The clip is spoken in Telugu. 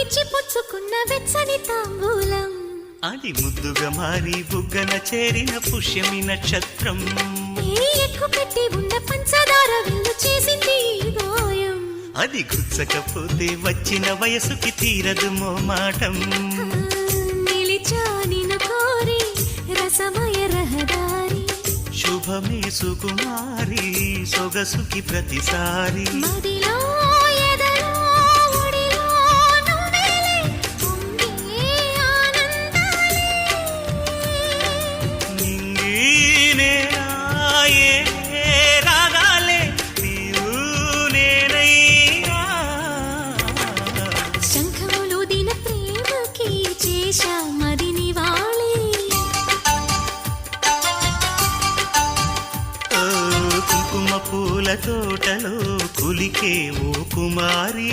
ఇచ్చి పుచ్చుకున్న వెచ్చని తాంబూలం అది ముద్దుగా మారి బుగ్గన చేరిన పుష్యమి నక్షత్రం ఎక్కు పెట్టి ఉన్న పంచదార విల్లు చేసింది గాయం అది గుచ్చకపోతే వచ్చిన వయసుకి తీరదు మోమాటం నిలిచా నిన్ను కోరి రసమయ రహదారి శుభమే సుకుమారి సొగసుకి ప్రతిసారి మదిలో ఎదలో ఒడిలో నువ్వేలే పొంగే ఆనందాలే నింగి నేరాయే రాగాలే నీవు నేనయ్యా శంఖములు దిన ప్రేమకి చేశా మదిని వాళి కుంకుమ పూల తోటలో కులికే ఓ కుమారి